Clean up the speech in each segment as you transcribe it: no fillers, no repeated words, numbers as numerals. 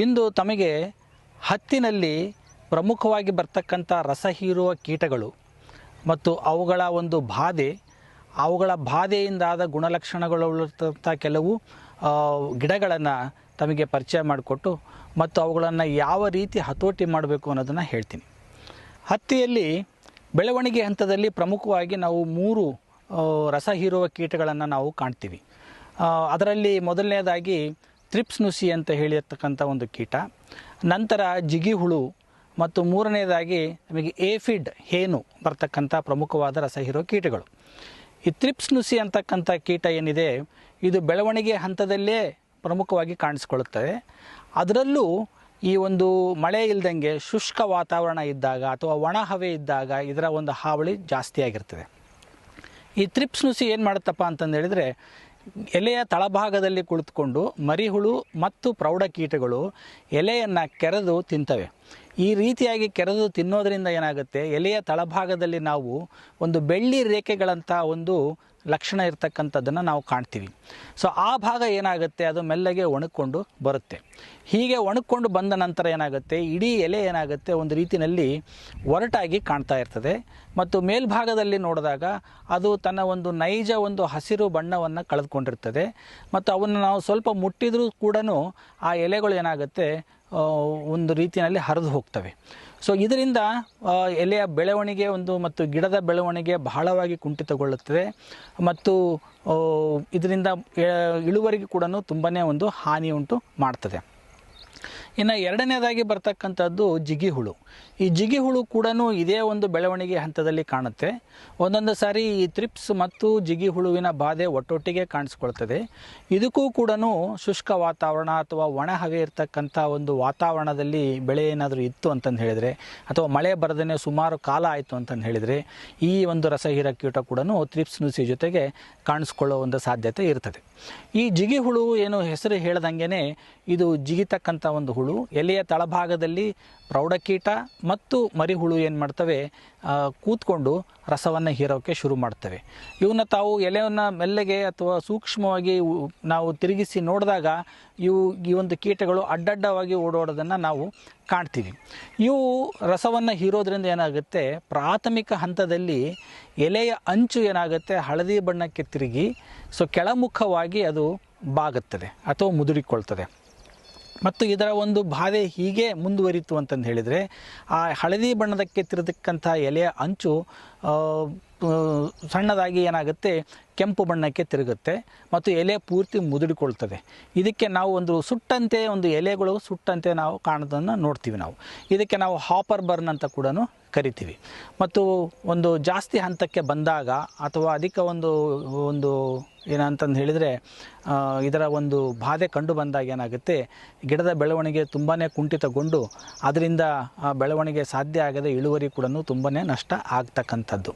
ಇಂದು ತಮಗೆ ಹತ್ತಿನಲ್ಲಿ ಪ್ರಮುಖವಾಗಿ ಬರ್ತಕ್ಕಂಥ ರಸ ಹೀರುವ ಕೀಟಗಳು ಮತ್ತು ಅವುಗಳ ಒಂದು ಬಾಧೆ, ಅವುಗಳ ಬಾಧೆಯಿಂದಾದ ಗುಣಲಕ್ಷಣಗಳುಳ್ಳಂಥ ಕೆಲವು ಗಿಡಗಳನ್ನು ತಮಗೆ ಪರಿಚಯ ಮಾಡಿಕೊಟ್ಟು ಮತ್ತು ಅವುಗಳನ್ನು ಯಾವ ರೀತಿ ಹತೋಟಿ ಮಾಡಬೇಕು ಅನ್ನೋದನ್ನು ಹೇಳ್ತೀನಿ. ಹತ್ತಿಯಲ್ಲಿ ಬೆಳವಣಿಗೆ ಹಂತದಲ್ಲಿ ಪ್ರಮುಖವಾಗಿ ನಾವು 3 ರಸ ಹೀರುವ ಕೀಟಗಳನ್ನು ನಾವು ಕಾಣ್ತೀವಿ. ಅದರಲ್ಲಿ ಮೊದಲನೇದಾಗಿ ಥ್ರಿಪ್ಸ್ ನುಸಿ ಅಂತ ಹೇಳಿರ್ತಕ್ಕಂಥ ಒಂದು ಕೀಟ, ನಂತರ ಜಿಗಿ ಹುಳು ಮತ್ತು ಮೂರನೇದಾಗಿ ನಮಗೆ ಏಫಿಡ್ ಹೇನು ಬರ್ತಕ್ಕಂಥ ಪ್ರಮುಖವಾದ ರಸ ಹೀರುವ ಕೀಟಗಳು. ಈ ಥ್ರಿಪ್ಸ್ ನುಸಿ ಅಂತಕ್ಕಂಥ ಕೀಟ ಏನಿದೆ, ಇದು ಬೆಳವಣಿಗೆ ಹಂತದಲ್ಲೇ ಪ್ರಮುಖವಾಗಿ ಕಾಣಿಸ್ಕೊಳ್ಳುತ್ತದೆ. ಅದರಲ್ಲೂ ಈ ಒಂದು ಮಳೆ ಇಲ್ದಂಗೆ ಶುಷ್ಕ ವಾತಾವರಣ ಇದ್ದಾಗ ಅಥವಾ ಒಣ ಹವೆ ಇದ್ದಾಗ ಇದರ ಒಂದು ಹಾವಳಿ ಜಾಸ್ತಿ ಆಗಿರ್ತದೆ. ಈ ಥ್ರಿಪ್ಸ್ ನುಸಿ ಏನು ಮಾಡುತ್ತಪ್ಪ ಅಂತಂದು ಹೇಳಿದರೆ, ಎಲೆಯ ತಳಭಾಗದಲ್ಲಿ ಕುಳಿತುಕೊಂಡು ಮರಿಹುಳು ಮತ್ತು ಪ್ರೌಢಕೀಟಗಳು ಎಲೆಯನ್ನು ಕೆರೆದು ತಿಂತವೆ. ಈ ರೀತಿಯಾಗಿ ಕೆರೆದು ತಿನ್ನೋದರಿಂದ ಏನಾಗುತ್ತೆ, ಎಲೆಯ ತಳಭಾಗದಲ್ಲಿ ನಾವು ಒಂದು ಬೆಳ್ಳಿ ರೇಖೆಗಳಂಥ ಒಂದು ಲಕ್ಷಣ ಇರ್ತಕ್ಕಂಥದ್ದನ್ನು ನಾವು ಕಾಣ್ತೀವಿ. ಸೊ ಆ ಭಾಗ ಏನಾಗುತ್ತೆ, ಅದು ಮೆಲ್ಲಗೆ ಒಣಕೊಂಡು ಬರುತ್ತೆ. ಹೀಗೆ ಒಣಕೊಂಡು ಬಂದ ನಂತರ ಏನಾಗುತ್ತೆ, ಇಡೀ ಎಲೆ ಏನಾಗುತ್ತೆ ಒಂದು ರೀತಿಯಲ್ಲಿ ಒರಟಾಗಿ ಕಾಣ್ತಾ ಇರ್ತದೆ ಮತ್ತು ಮೇಲ್ಭಾಗದಲ್ಲಿ ನೋಡಿದಾಗ ಅದು ತನ್ನ ಒಂದು ನೈಜ ಒಂದು ಹಸಿರು ಬಣ್ಣವನ್ನು ಕಳೆದುಕೊಂಡಿರ್ತದೆ ಮತ್ತು ಅವನ್ನು ನಾವು ಸ್ವಲ್ಪ ಮುಟ್ಟಿದರೂ ಕೂಡ ಆ ಎಲೆಗಳು ಏನಾಗುತ್ತೆ ಒಂದು ರೀತಿಯಲ್ಲಿ ಹರಿದು ಹೋಗ್ತವೆ. ಸೊ ಇದರಿಂದ ಎಲೆಯ ಬೆಳವಣಿಗೆ ಮತ್ತು ಗಿಡದ ಬೆಳವಣಿಗೆ ಬಹಳವಾಗಿ ಕುಂಠಿತಗೊಳ್ಳುತ್ತದೆ ಮತ್ತು ಇದರಿಂದ ಇಳುವರಿಗೆ ಕೂಡ ತುಂಬಾ ಒಂದು ಹಾನಿ ಉಂಟು ಮಾಡ್ತದೆ. ಇನ್ನು ಎರಡನೇದಾಗಿ ಬರ್ತಕ್ಕಂಥದ್ದು ಜಿಗಿ ಹುಳು. ಈ ಜಿಗಿ ಹುಳು ಕೂಡ ಇದೇ ಒಂದು ಬೆಳವಣಿಗೆ ಹಂತದಲ್ಲಿ ಕಾಣುತ್ತೆ. ಒಂದೊಂದು ಸಾರಿ ಈ ಥ್ರಿಪ್ಸ್ ಮತ್ತು ಜಿಗಿ ಹುಳುವಿನ ಬಾಧೆ ಒಟ್ಟೊಟ್ಟಿಗೆ ಕಾಣಿಸ್ಕೊಳ್ತದೆ. ಇದಕ್ಕೂ ಕೂಡ ಶುಷ್ಕ ವಾತಾವರಣ ಅಥವಾ ಒಣ ಹವೆ ಇರ್ತಕ್ಕಂಥ ಒಂದು ವಾತಾವರಣದಲ್ಲಿ ಬೆಳೆ ಏನಾದರೂ ಇತ್ತು ಅಂತಂದು ಹೇಳಿದರೆ ಅಥವಾ ಮಳೆ ಬರದೇ ಸುಮಾರು ಕಾಲ ಆಯಿತು ಅಂತಂದು ಹೇಳಿದರೆ ಈ ಒಂದು ರಸಹೀರ ಕೀಟ ಕೂಡ ಥ್ರಿಪ್ಸ್ ನುಸಿ ಜೊತೆಗೆ ಕಾಣಿಸ್ಕೊಳ್ಳೋ ಒಂದು ಸಾಧ್ಯತೆ ಇರ್ತದೆ. ಈ ಜಿಗಿ ಹುಳು ಏನು ಹೆಸರು ಹೇಳ್ದಂಗೆ ಇದು ಜಿಗಿತಕ್ಕಂಥ ಒಂದು ಹುಳು. ಎಲೆಯ ತಳಭಾಗದಲ್ಲಿ ಪ್ರೌಢಕೀಟ ಮತ್ತು ಮರಿಹುಳು ಏನು ಮಾಡ್ತವೆ, ಕೂತ್ಕೊಂಡು ರಸವನ್ನು ಹೀರೋಕ್ಕೆ ಶುರು ಮಾಡ್ತವೆ. ಇವನ್ನ ತಾವು ಎಲೆಯನ್ನು ಮೆಲ್ಲಗೆ ಅಥವಾ ಸೂಕ್ಷ್ಮವಾಗಿ ನಾವು ತಿರುಗಿಸಿ ನೋಡಿದಾಗ ಈ ಒಂದು ಕೀಟಗಳು ಅಡ್ಡಡ್ಡವಾಗಿ ಓಡೋಡೋದನ್ನು ನಾವು ಕಾಣ್ತೀವಿ. ಇವು ರಸವನ್ನು ಹೀರೋದ್ರಿಂದ ಏನಾಗುತ್ತೆ, ಪ್ರಾಥಮಿಕ ಹಂತದಲ್ಲಿ ಎಲೆಯ ಅಂಚು ಏನಾಗುತ್ತೆ ಹಳದಿ ಬಣ್ಣಕ್ಕೆ ತಿರುಗಿ ಕೆಳಮುಖವಾಗಿ ಅದು ಬಾಗುತ್ತದೆ ಅಥವಾ ಮುದುರಿಕೊಳ್ತದೆ. ಮತ್ತು ಇದರ ಒಂದು ಬಾಧೆ ಹೀಗೆ ಮುಂದುವರಿತು ಅಂತಂದು ಹೇಳಿದರೆ ಆ ಹಳದಿ ಬಣ್ಣದಕ್ಕೆ ತಿರುದಕ್ಕಂಥ ಎಲೆಯ ಅಂಚು ಸಣ್ಣದಾಗಿ ಏನಾಗುತ್ತೆ ಕೆಂಪು ಬಣ್ಣಕ್ಕೆ ತಿರುಗುತ್ತೆ ಮತ್ತು ಎಲೆ ಪೂರ್ತಿ ಮುದುಡಿಕೊಳ್ತದೆ. ಇದಕ್ಕೆ ನಾವು ಒಂದು ಸುಟ್ಟಂತೆ ಒಂದು ಎಲೆಗಳು ಸುಟ್ಟಂತೆ ನಾವು ಕಾಣೋದನ್ನು ನೋಡ್ತೀವಿ. ಇದಕ್ಕೆ ನಾವು ಹಾಪರ್ ಬರ್ನ್ ಅಂತ ಕೂಡ ಕರಿತೀವಿ. ಮತ್ತು ಒಂದು ಜಾಸ್ತಿ ಹಂತಕ್ಕೆ ಬಂದಾಗ ಅಥವಾ ಅಧಿಕ ಒಂದು ಏನಂತಂದು ಹೇಳಿದರೆ ಇದರ ಒಂದು ಬಾಧೆ ಕಂಡು ಬಂದಾಗ ಏನಾಗುತ್ತೆ, ಗಿಡದ ಬೆಳವಣಿಗೆ ತುಂಬಾ ಕುಂಠಿತಗೊಂಡು ಅದರಿಂದ ಬೆಳವಣಿಗೆ ಸಾಧ್ಯ ಆಗದೆ ಇಳುವರಿ ಕೂಡ ತುಂಬಾ ನಷ್ಟ ಆಗ್ತಕ್ಕಂಥದ್ದು.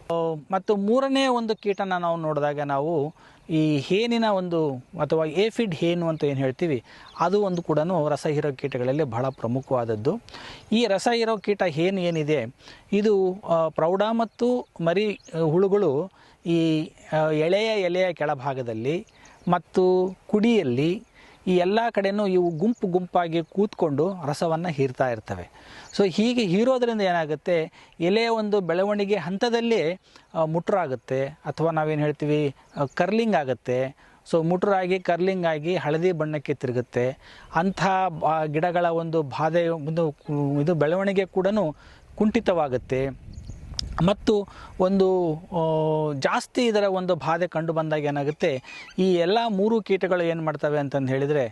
ಮತ್ತು ಮೂರನೇ ಒಂದು ಕೀಟನ ನಾವು ನೋಡಿದಾಗ ನಾವು ಈ ಹೇನಿನ ಒಂದು ಅಥವಾ ಏಫಿಡ್ ಹೇನು ಅಂತ ಏನು ಹೇಳ್ತೀವಿ, ಅದು ಒಂದು ಕೂಡ ರಸ ಹೀರೋ ಕೀಟಗಳಲ್ಲಿ ಬಹಳ ಪ್ರಮುಖವಾದದ್ದು. ಈ ರಸ ಹೀರೋ ಕೀಟ ಹೇನು ಏನಿದೆ, ಇದು ಪ್ರೌಢ ಮತ್ತು ಮರಿ ಹುಳುಗಳು ಈ ಎಲೆಯ ಕೆಳಭಾಗದಲ್ಲಿ ಮತ್ತು ಕುಡಿಯಲ್ಲಿ ಈ ಎಲ್ಲ ಕಡೆಯೂ ಇವು ಗುಂಪಾಗಿ ಕೂತ್ಕೊಂಡು ರಸವನ್ನು ಹೀರ್ತಾ ಇರ್ತವೆ. ಸೊ ಹೀಗೆ ಹೀರೋದ್ರಿಂದ ಏನಾಗುತ್ತೆ, ಎಲೆಯ ಒಂದು ಬೆಳವಣಿಗೆ ಹಂತದಲ್ಲೇ ಮುಟ್ರಾಗುತ್ತೆ ಅಥವಾ ನಾವೇನು ಹೇಳ್ತೀವಿ ಕರ್ಲಿಂಗ್ ಆಗುತ್ತೆ. ಸೊ ಮುಟ್ರಾಗಿ ಕರ್ಲಿಂಗ್ ಆಗಿ ಹಳದಿ ಬಣ್ಣಕ್ಕೆ ತಿರುಗುತ್ತೆ. ಅಂಥ ಗಿಡಗಳ ಒಂದು ಬಾಧೆ ಇದು ಬೆಳವಣಿಗೆ ಕೂಡ ಕುಂಠಿತವಾಗುತ್ತೆ. ಮತ್ತು ಒಂದು ಜಾಸ್ತಿ ಇದರ ಒಂದು ಬಾಧೆ ಕಂಡು ಬಂದಾಗ ಏನಾಗುತ್ತೆ, ಈ ಎಲ್ಲ 3 ಕೀಟಗಳು ಏನು ಮಾಡ್ತವೆ ಅಂತಂದು ಹೇಳಿದರೆ,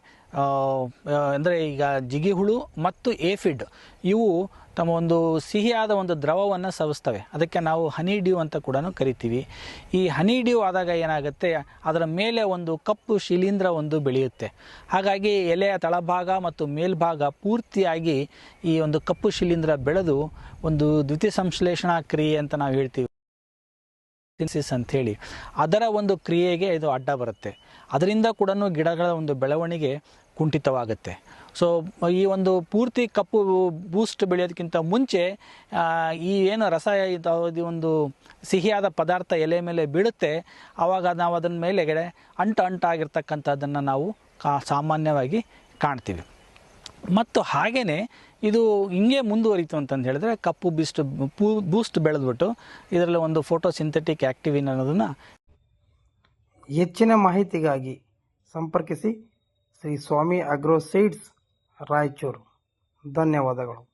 ಅಂದರೆ ಈಗ ಜಿಗಿ ಹುಳು ಮತ್ತು ಏಫಿಡ್ ಇವು ತಮ್ಮ ಒಂದು ಸಿಹಿಯಾದ ಒಂದು ದ್ರವವನ್ನು ಸವಿಸ್ತವೆ. ಅದಕ್ಕೆ ನಾವು ಹನಿ ಡ್ಯೂ ಅಂತ ಕೂಡ ಕರಿತೀವಿ. ಈ ಹನಿ ಡ್ಯೂ ಆದಾಗ ಏನಾಗುತ್ತೆ, ಅದರ ಮೇಲೆ ಒಂದು ಕಪ್ಪು ಶಿಲೀಂಧ್ರ ಒಂದು ಬೆಳೆಯುತ್ತೆ. ಹಾಗಾಗಿ ಎಲೆಯ ತಳಭಾಗ ಮತ್ತು ಮೇಲ್ಭಾಗ ಪೂರ್ತಿಯಾಗಿ ಈ ಒಂದು ಕಪ್ಪು ಶಿಲೀಂಧ್ರ ಬೆಳೆದು ಒಂದು ದ್ಯುತಿ ಸಂಶ್ಲೇಷಣಾ ಕ್ರಿಯೆ ಅಂತ ನಾವು ಹೇಳ್ತೀವಿ ಅಂಥೇಳಿ, ಅದರ ಒಂದು ಕ್ರಿಯೆಗೆ ಇದು ಅಡ್ಡ ಬರುತ್ತೆ. ಅದರಿಂದ ಕೂಡ ಗಿಡಗಳ ಒಂದು ಬೆಳವಣಿಗೆ ಕುಂಠಿತವಾಗುತ್ತೆ. ಸೊ ಈ ಒಂದು ಪೂರ್ತಿ ಕಪ್ಪು ಬೂಸ್ಟ್ ಬೆಳೆಯೋದಕ್ಕಿಂತ ಮುಂಚೆ ಈ ಏನು ರಸ ಒಂದು ಸಿಹಿಯಾದ ಪದಾರ್ಥ ಎಲೆ ಮೇಲೆ ಬೀಳುತ್ತೆ, ಆವಾಗ ನಾವು ಅದನ್ನ ಮೇಲೆಗಡೆ ಅಂಟಾಗಿರ್ತಕ್ಕಂಥದ್ದನ್ನು ನಾವು ಸಾಮಾನ್ಯವಾಗಿ ಕಾಣ್ತೀವಿ. ಮತ್ತು ಹಾಗೆಯೇ ಇದು ಹಿಂಗೆ ಮುಂದುವರಿತು ಅಂತಂದು ಹೇಳಿದ್ರೆ ಕಪ್ಪು ಬೂಸ್ಟ್ ಬೆಳೆದ್ಬಿಟ್ಟು ಇದರಲ್ಲಿ ಒಂದು ಫೋಟೋಸಿಂಥೆಟಿಕ್ ಆಕ್ಟಿವಿನ್ ಅನ್ನೋದನ್ನು. ಹೆಚ್ಚಿನ ಮಾಹಿತಿಗಾಗಿ ಸಂಪರ್ಕಿಸಿ ಶ್ರೀ ಸ್ವಾಮಿ ಅಗ್ರೋ ಸೀಡ್ಸ್ ರಾಯಚೂರು. ಧನ್ಯವಾದಗಳು.